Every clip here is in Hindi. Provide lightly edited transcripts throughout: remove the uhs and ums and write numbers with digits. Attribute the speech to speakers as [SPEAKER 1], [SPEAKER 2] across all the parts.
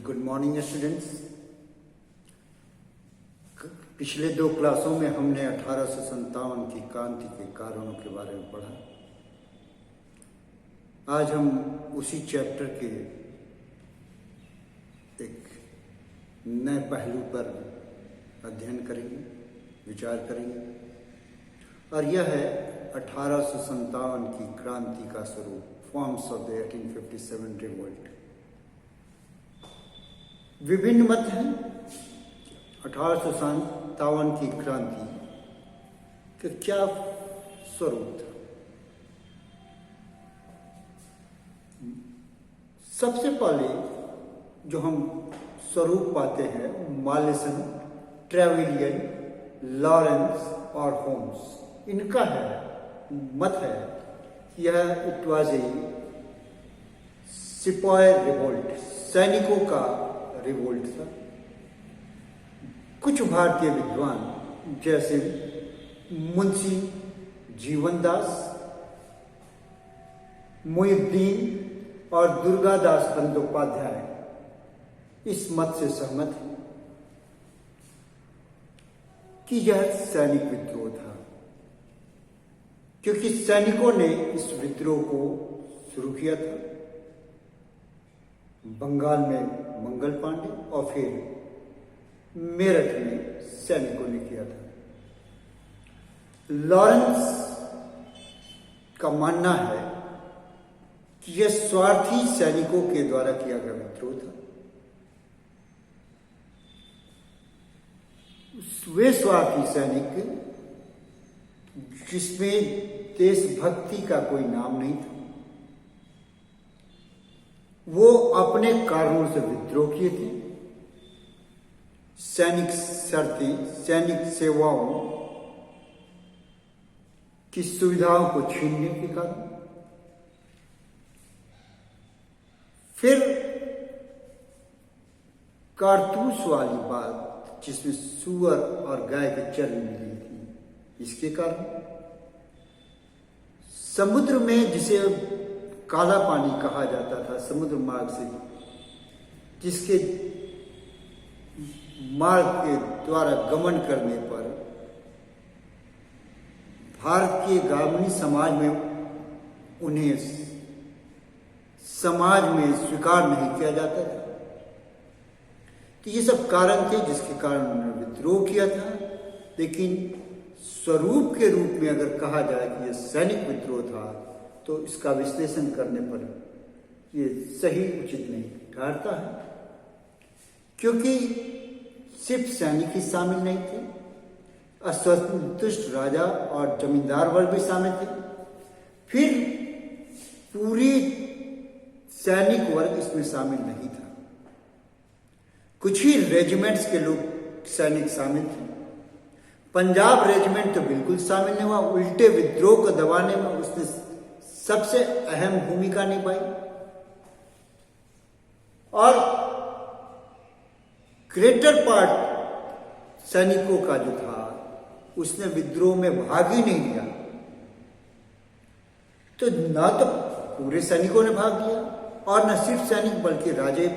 [SPEAKER 1] Good morning students. पिछले दो क्लासों में हमने 1857 की क्रांति के कारणों के बारे में पढ़ा। आज हम उसी चैप्टर के एक नए पहलू पर अध्ययन करेंगे, विचार करेंगे, और यह है 1857 की क्रांति का स्वरूप, फॉर्म्स ऑफ द 1857 रिवोल्ट। विभिन्न मत हैं 1857 की क्रांति का क्या स्वरूप था। सबसे पहले जो हम स्वरूप पाते हैं मॉलिसन, ट्रेविलियन, लॉरेंस और होम्स, इनका है मत है यह इट वाज ए सिपाही रिवोल्ट, सैनिकों का रिवोल्ट था। कुछ भारतीय विद्वान जैसे मुंशी जीवनदास, मुहिउद्दीन और दुर्गादास बंदोपाध्याय इस मत से सहमत हैं कि यह सैनिक विद्रोह था, क्योंकि सैनिकों ने इस विद्रोह को शुरू किया था। बंगाल में मंगल पांडे और फिर मेरठ में सैनिकों ने किया था। लॉरेंस का मानना है कि यह स्वार्थी सैनिकों के द्वारा किया गया विद्रोह था। वे स्वार्थी सैनिक जिसमें देशभक्ति का कोई नाम नहीं था, वो अपने कारणों से विद्रोह किए थे। सैनिक शर्तें, सैनिक सेवाओं की सुविधाओं को छीनने के कारण। फिर कारतूस वाली बात जिसमें सूअर और गाय के चर्म मिली थी, इसके कारण। समुद्र में जिसे काला पानी कहा जाता था, समुद्र मार्ग से जिसके मार्ग के द्वारा गमन करने पर भारतीय ग्रामीण समाज में उन्हें समाज में स्वीकार नहीं किया जाता था। तो ये सब कारण थे जिसके कारण उन्होंने विद्रोह किया था। लेकिन स्वरूप के रूप में अगर कहा जाए कि यह सैनिक विद्रोह था, तो इसका विश्लेषण करने पर ये सही उचित नहीं ठहरता है, क्योंकि सिर्फ सैनिक ही शामिल नहीं थे, असंतुष्ट राजा और जमींदार वर्ग भी शामिल थे। फिर पूरी सैनिक वर्ग इसमें शामिल नहीं था। कुछ ही रेजिमेंट्स के लोग सैनिक शामिल थे। पंजाब रेजिमेंट तो बिल्कुल शामिल नहीं हुआ। उल्टे विद्रोह को दबाने में उसने सबसे अहम भूमिका निभाई और ग्रेटर पार्ट सैनिकों का जो था उसने विद्रोह में भाग ही नहीं लिया। तो ना तो पूरे सैनिकों ने भाग लिया और न सिर्फ सैनिक बल्कि राजे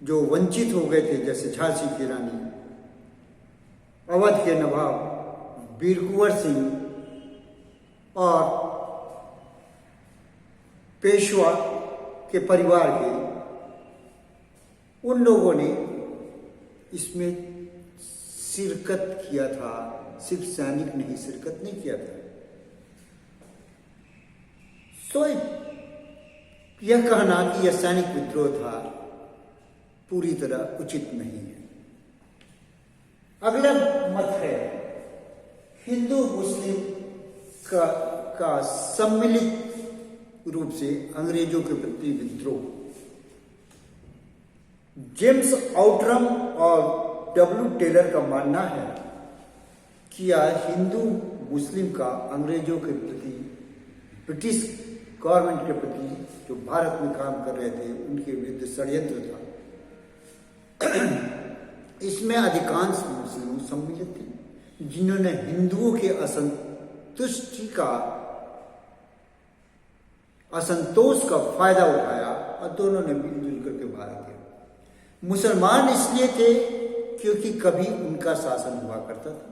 [SPEAKER 1] जो वंचित हो गए थे, जैसे झांसी की रानी, अवध के नवाब वीर कुंवर सिंह और पेशवा के परिवार के, उन लोगों ने इसमें शिरकत किया था। सिर्फ सैनिक नहीं शिरकत नहीं किया था। तो यह कहना कि यह सैनिक विद्रोह था पूरी तरह उचित नहीं है। अगला मत है हिंदू मुस्लिम का सम्मिलित रूप से अंग्रेजों के प्रति विद्रोह। जेम्स आउटरम और डब्ल्यू टेलर का मानना है कि यह हिंदू मुस्लिम का अंग्रेजों के प्रति, ब्रिटिश गवर्नमेंट के प्रति जो भारत में काम कर रहे थे, उनके विरुद्ध षड्यंत्र था। इसमें अधिकांश मुस्लिम सम्मिलित थे, जिन्होंने हिंदुओं के असंतुष्टि का असंतोष का फायदा उठाया और दोनों ने मिलजुल करके भारत किया। मुसलमान इसलिए थे क्योंकि कभी उनका शासन हुआ करता था।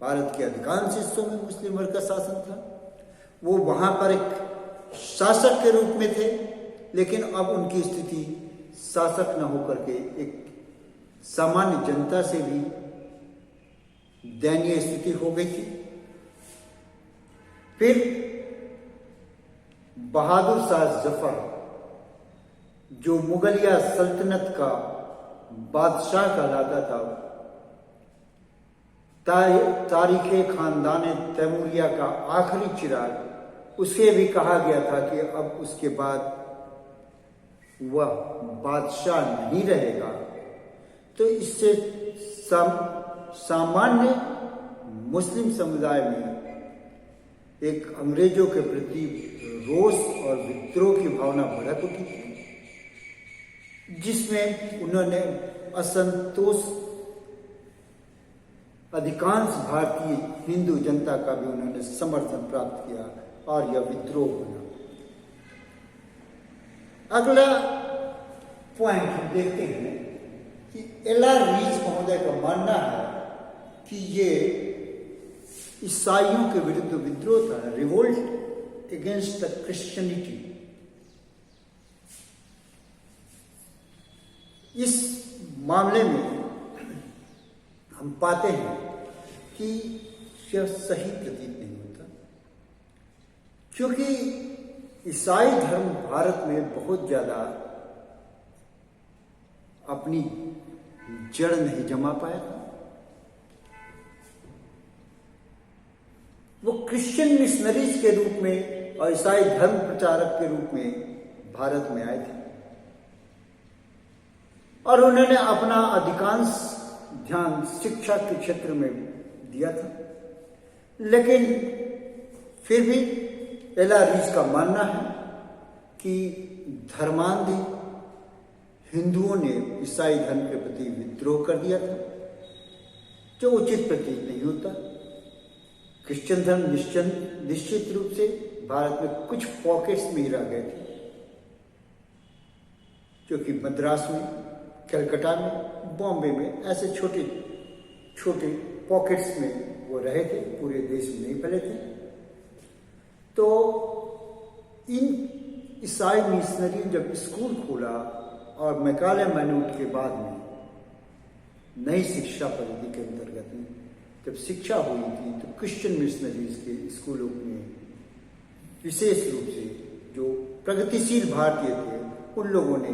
[SPEAKER 1] भारत के अधिकांश हिस्सों में मुस्लिम वर्ग का शासन था। वो वहां पर एक शासक के रूप में थे, लेकिन अब उनकी स्थिति शासक न होकर के एक सामान्य जनता से भी दयनीय स्थिति हो गई थी। फिर बहादुर शाह जफर, जो मुगलिया सल्तनत का बादशाह कहलाता था, तारीखे खानदान तैमूरिया का आखिरी चिराग, उसे भी कहा गया था कि अब उसके बाद वह बादशाह नहीं रहेगा। तो इससे सामान्य मुस्लिम समुदाय में एक अंग्रेजों के प्रति रोष और विद्रोह की भावना भड़क उठी थी, जिसमें उन्होंने असंतोष अधिकांश भारतीय हिंदू जनता का भी उन्होंने समर्थन प्राप्त किया और यह विद्रोह बना। अगला पॉइंट हम देखते हैं कि एल.आर. रीच महोदय का मानना है कि ये ईसाइयों के विरुद्ध विद्रोह था, रिवोल्ट अगेंस्ट द क्रिश्चियनिटी। इस मामले में हम पाते हैं कि यह सही प्रतीत नहीं होता, क्योंकि ईसाई धर्म भारत में बहुत ज्यादा अपनी जड़ नहीं जमा पाया था। वो क्रिश्चियन मिशनरीज के रूप में और ईसाई धर्म प्रचारक के रूप में भारत में आए थे और उन्होंने अपना अधिकांश ध्यान शिक्षा के क्षेत्र में दिया था। लेकिन फिर भी एल.आर. रीच का मानना है कि धर्मांधी हिंदुओं ने ईसाई धर्म के प्रति विद्रोह कर दिया था, जो उचित प्रतीत नहीं होता। क्रिश्चियन धर्म निश्चित रूप से भारत में कुछ पॉकेट्स में ही रह गए थे, जो कि मद्रास में, कलकत्ता में, बॉम्बे में, ऐसे छोटे छोटे पॉकेट्स में वो रहे थे, पूरे देश में नहीं फैले थे। तो इन ईसाई मिशनरी जब स्कूल खोला और मैकाले मैनूट के बाद में नई शिक्षा पद्धति के अंतर्गत में जब शिक्षा हुई थी, तो क्रिश्चियन मिशनरीज के स्कूलों में विशेष रूप से जो प्रगतिशील भारतीय थे, उन लोगों ने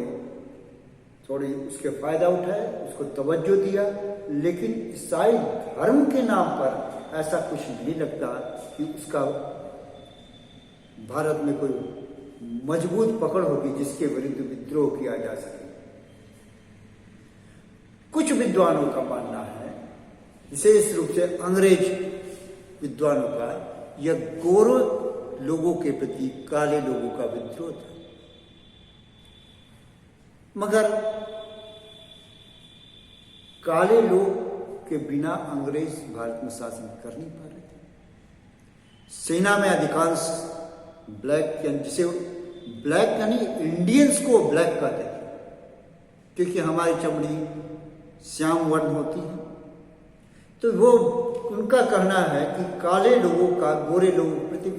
[SPEAKER 1] थोड़ी उसके फायदा उठाए, उसको तवज्जो दिया। लेकिन ईसाई धर्म के नाम पर ऐसा कुछ नहीं लगता कि उसका भारत में कोई मजबूत पकड़ होगी जिसके विरुद्ध विद्रोह किया जा सके। कुछ विद्वानों का मानना है, विशेष रूप से अंग्रेज विद्वानों का, यह गोरों लोगों के प्रति काले लोगों का विद्रोह था। मगर काले लोग के बिना अंग्रेज भारत में शासन कर नहीं पा रहे थे। सेना में अधिकांश ब्लैक, जिसे ब्लैक यानी इंडियंस को ब्लैक कहते थे, क्योंकि हमारी चमड़ी श्याम वर्ण होती है। तो वो उनका कहना है कि काले लोगों का गोरे लोगों के प्रति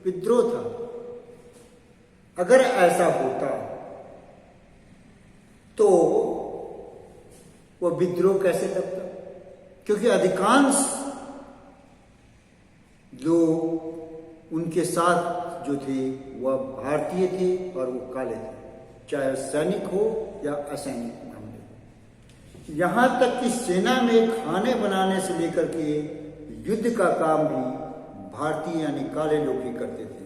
[SPEAKER 1] विद्रोह था। अगर ऐसा होता तो वह विद्रोह कैसे लगता, क्योंकि अधिकांश लोग उनके साथ जो थे वह भारतीय थे और वो काले थे, चाहे सैनिक हो या असैनिक मामले। यहां तक कि सेना में खाने बनाने से लेकर के युद्ध का काम भी भारतीय यानी काले लोग ही करते थे।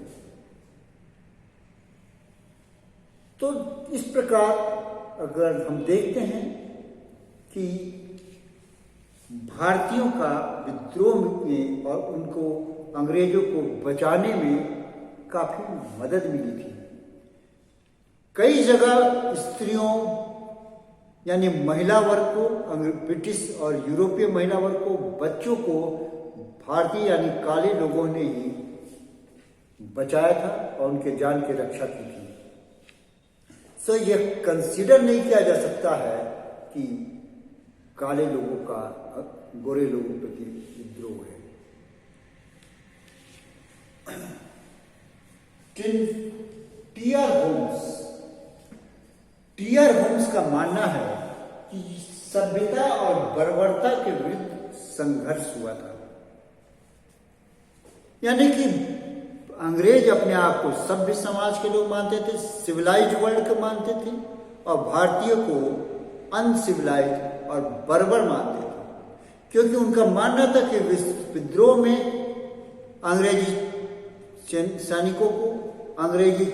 [SPEAKER 1] तो इस प्रकार अगर हम देखते हैं कि भारतीयों का विद्रोह में और उनको अंग्रेजों को बचाने में काफी मदद मिली थी। कई जगह स्त्रियों यानी महिला वर्ग को, ब्रिटिश और यूरोपीय महिला वर्ग को, बच्चों को भारतीय यानी काले लोगों ने ही बचाया था और उनके जान की रक्षा की थी। सो यह कंसीडर नहीं किया जा सकता है कि काले लोगों का गोरे लोगों प्रति विद्रोह है। टीआर होम्स का मानना है कि सभ्यता और बर्बरता के विरुद्ध संघर्ष हुआ था। यानी कि अंग्रेज अपने आप को सभ्य समाज के लोग मानते थे, सिविलाइज्ड वर्ल्ड को मानते थे, और भारतीय को अनसिविलाइज्ड और बर्बर मानते थे, क्योंकि उनका मानना था कि विद्रोह में अंग्रेजी सैनिकों को, अंग्रेजी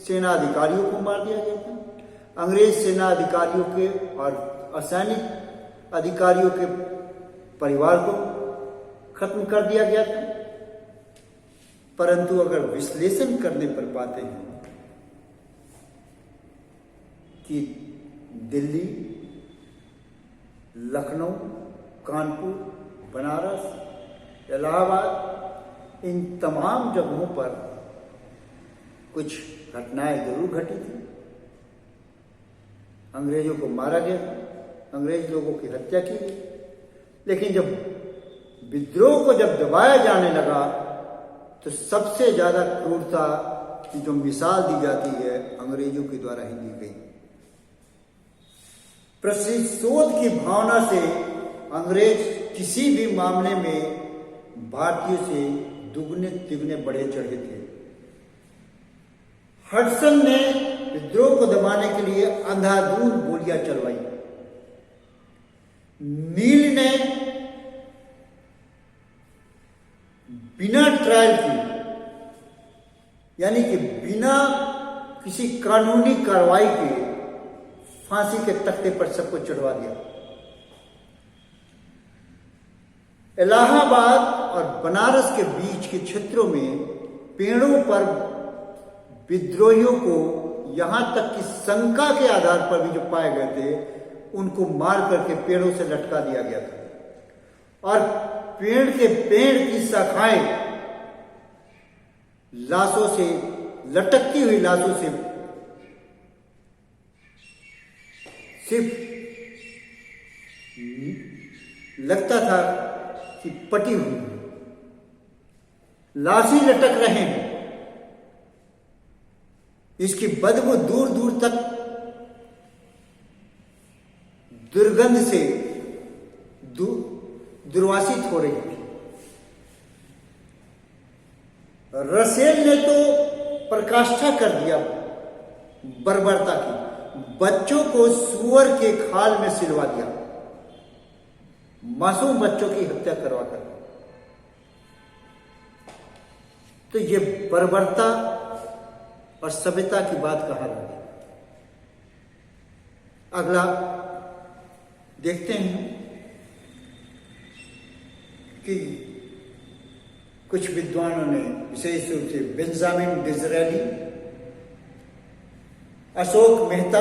[SPEAKER 1] सेना अधिकारियों को मार दिया गया था। अंग्रेज सेना अधिकारियों के और असैनिक अधिकारियों के परिवार को खत्म कर दिया गया था। परंतु अगर विश्लेषण करने पर पाते हैं कि दिल्ली, लखनऊ, कानपुर, बनारस, इलाहाबाद, इन तमाम जगहों पर कुछ घटनाएं जरूर घटी थी। अंग्रेजों को मारा गया, अंग्रेज लोगों की हत्या की गई, लेकिन जब विद्रोह को जब दबाया जाने लगा तो सबसे ज्यादा क्रूरता की जो मिसाल दी जाती है अंग्रेजों के द्वारा ही दी गई। प्रतिशोध की भावना से अंग्रेज किसी भी मामले में भारतीयों से दुगने तिगने बढ़े चढ़े थे। हडसन ने विद्रोह को दबाने के लिए अंधाधुंध गोलियां चलवाई। नील ने बिना ट्रायल की, यानी कि बिना किसी कानूनी कार्रवाई के फांसी के तख्ते पर सबको चढ़वा दिया। इलाहाबाद और बनारस के बीच के क्षेत्रों में पेड़ों पर विद्रोहियों को, यहां तक कि शंका के आधार पर भी जो पाए गए थे, उनको मार करके पेड़ों से लटका दिया गया था। और पेड़ की शाखाएं लाशों से, लटकती हुई लाशों से सिर्फ लगता था कि पटी हुई लाश ही लटक रहे हैं। इसकी बदबू दूर दूर तक दुर्गंध से दुर्वासित हो रही थी। रसेल ने तो प्रकाष्ठा कर दिया बर्बरता की, बच्चों को सुअर के खाल में सिलवा दिया, मासूम बच्चों की हत्या करवा कर। तो ये बर्बरता और सभ्यता की बात कहाँ रही। अगला देखते हैं कि कुछ विद्वानों ने, विशेष रूप से बेंजामिन डिज़रायली, अशोक मेहता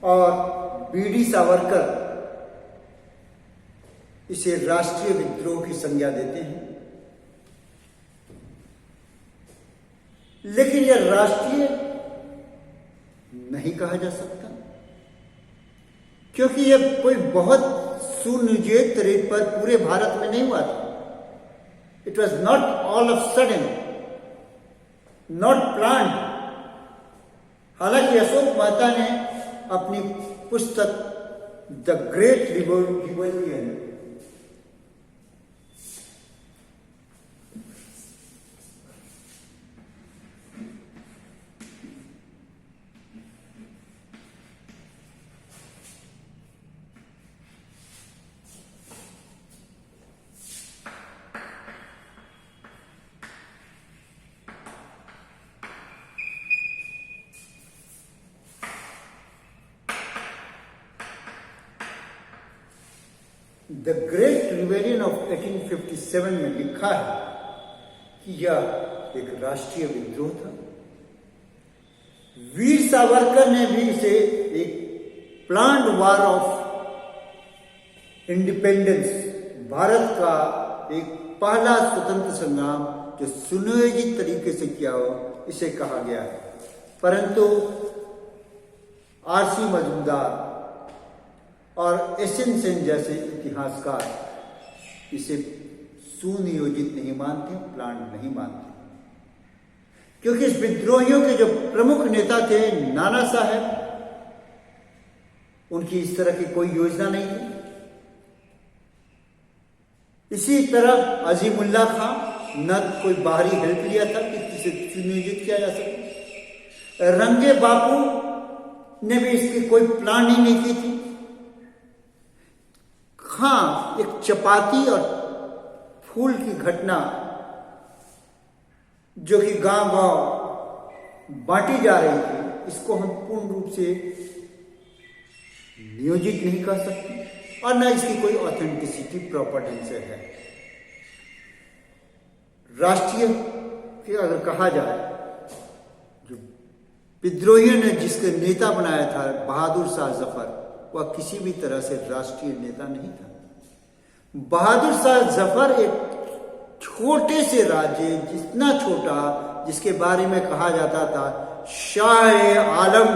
[SPEAKER 1] और बीडी सावरकर, इसे राष्ट्रीय विद्रोह की संज्ञा देते हैं। लेकिन यह राष्ट्रीय नहीं कहा जा सकता, क्योंकि यह कोई बहुत सुनियोजित तरीके पर पूरे भारत में नहीं हुआ था। It was not all of sudden, not plan. हालांकि अशोक मेहता ने अपनी पुस्तक the great revolution the great rebellion of 1857 में लिखा है कि यह एक राष्ट्रीय विद्रोह था। वीर सावरकर ने भी इसे एक planned war of independence, Bharat का एक पहला स्वतंत्र संग्राम जो सुनियोजित तरीके से किया हो, इसे कहा गया है। परंतु आरसी मजूमदार और एसएन सेन जैसे इतिहासकार इसे सुनियोजित नहीं मानते, प्लान नहीं मानते, क्योंकि इस विद्रोहियों के जो प्रमुख नेता थे नाना साहब, उनकी इस तरह की कोई योजना नहीं थी। इसी तरह अजीमुल्ला खां न कोई बाहरी हेल्प लिया था कि इसे सुनियोजित किया जा सके। रंगे बापू ने भी इसकी कोई प्लानिंग नहीं की थी। हाँ, एक चपाती और फूल की घटना जो कि गांव गांव बांटी जा रही थी, इसको हम पूर्ण रूप से नियोजित नहीं कर सकते और न इसकी कोई ऑथेंटिसिटी प्रॉपर ढंग से है। राष्ट्रीय की अगर कहा जाए, जो विद्रोहियों ने जिसके नेता बनाया था बहादुर शाह जफर, वह किसी भी तरह से राष्ट्रीय नेता नहीं था। बहादुर शाह जफर एक छोटे से राज्य, जितना छोटा, जिसके बारे में कहा जाता था शाह आलम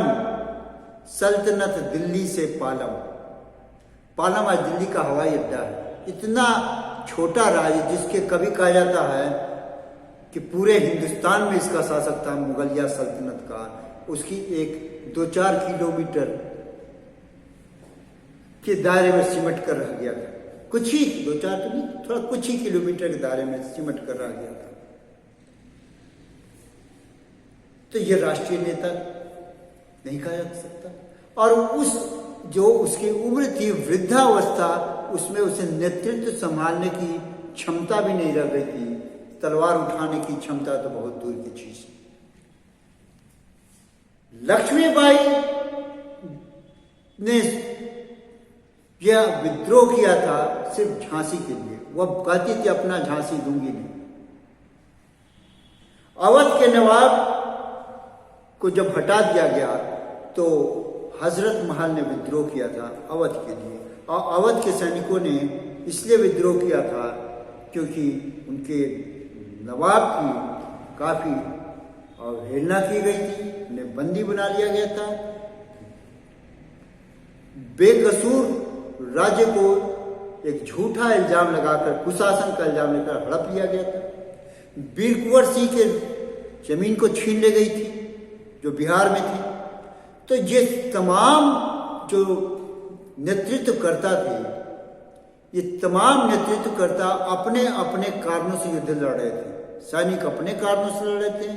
[SPEAKER 1] सल्तनत दिल्ली से पालम। पालम आज दिल्ली का हवाई अड्डा है। इतना छोटा राज्य जिसके कभी कहा जाता है कि पूरे हिंदुस्तान में इसका शासक था मुगलिया सल्तनत का, उसकी एक 2-4 किलोमीटर के दायरे में सिमट कर रह गया था। कुछ ही 2-4 तो नहीं, थोड़ा कुछ ही किलोमीटर के दायरे में सिमट कर रह गया था। तो ये राष्ट्रीय नेता नहीं कहा जा सकता। और उस जो उसकी उम्र थी वृद्धावस्था, उसमें उसे नेतृत्व संभालने की क्षमता भी नहीं रह गई थी। तलवार उठाने की क्षमता तो बहुत दूर की चीज। लक्ष्मीबाई ने यह विद्रोह किया था सिर्फ झांसी के लिए। वह कहती थी अपना झांसी दूंगी नहीं। अवध के नवाब को जब हटा दिया गया तो हजरत महल ने विद्रोह किया था अवध के लिए, और अवध के सैनिकों ने इसलिए विद्रोह किया था क्योंकि उनके नवाब की काफी अवहेलना की गई थी, उन्हें बंदी बना लिया गया था। बेकसूर राज्य को एक झूठा इल्जाम लगाकर, कुशासन का इल्जाम लेकर हड़प लिया गया था। वीर कुंवर सिंह के जमीन को छीन ले गई थी जो बिहार में थी। तो ये तमाम जो नेतृत्वकर्ता थे, ये तमाम नेतृत्वकर्ता अपने अपने कारणों से युद्ध लड़ रहे थे। सैनिक अपने कारणों से लड़ रहे थे,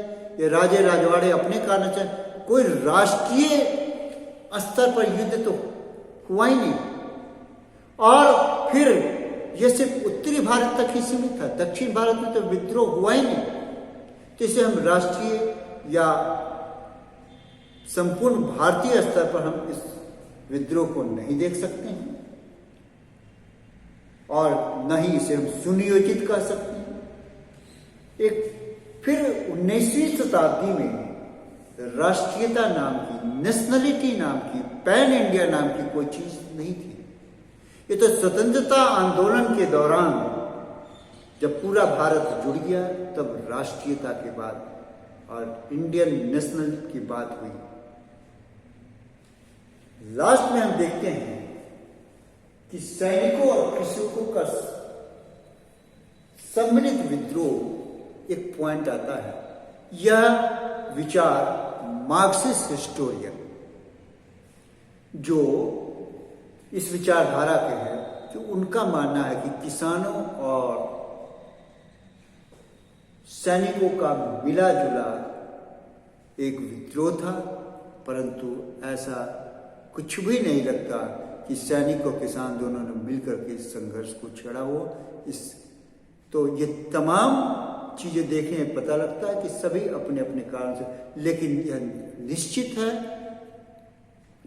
[SPEAKER 1] ये राजे राजवाड़े अपने कारणों से। कोई राष्ट्रीय स्तर पर युद्ध तो हुआ ही नहीं। और फिर ये सिर्फ उत्तरी भारत तक ही सीमित था, दक्षिण भारत में तो विद्रोह हुआ ही नहीं। तो इसे हम राष्ट्रीय या संपूर्ण भारतीय स्तर पर हम इस विद्रोह को नहीं देख सकते हैं और न ही इसे हम सुनियोजित कर सकते हैं। एक फिर 19वीं शताब्दी में राष्ट्रीयता नाम की, नेशनलिटी नाम की, पैन इंडिया नाम की कोई चीज नहीं थी। ये तो स्वतंत्रता आंदोलन के दौरान जब पूरा भारत जुड़ गया तब राष्ट्रीयता के बाद और इंडियन नेशनल की बात हुई। लास्ट में हम देखते हैं कि सैनिकों और कृषकों का सम्मिलित विद्रोह एक पॉइंट आता है। यह विचार मार्क्सिस्ट हिस्टोरियन जो इस विचारधारा के हैं, कि उनका मानना है कि किसानों और सैनिकों का मिला जुला एक विद्रोह था, परंतु ऐसा कुछ भी नहीं लगता कि सैनिक और किसान दोनों ने मिलकर के इस संघर्ष को छेड़ा हो। तो ये तमाम चीजें देखें पता लगता है कि सभी अपने अपने कारण से, लेकिन यह निश्चित है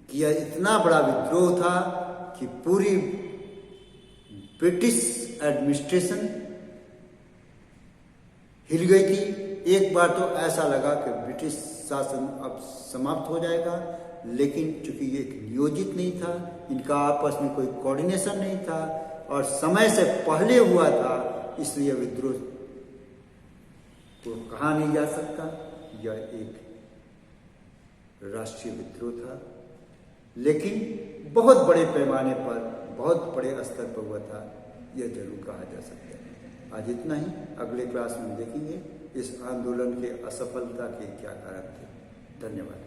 [SPEAKER 1] कि यह इतना बड़ा विद्रोह था कि पूरी ब्रिटिश एडमिनिस्ट्रेशन हिल गई थी। एक बार तो ऐसा लगा कि ब्रिटिश शासन अब समाप्त हो जाएगा, लेकिन चूंकि ये नियोजित नहीं था, इनका आपस में कोई कोऑर्डिनेशन नहीं था और समय से पहले हुआ था, इसलिए विद्रोह तो कहा नहीं जा सकता। यह एक राष्ट्रीय विद्रोह था लेकिन बहुत बड़े पैमाने पर, बहुत बड़े स्तर पर हुआ था, यह जरूर कहा जा सकता है। आज इतना ही। अगले क्लास में देखेंगे इस आंदोलन के असफलता के क्या कारण थे। धन्यवाद।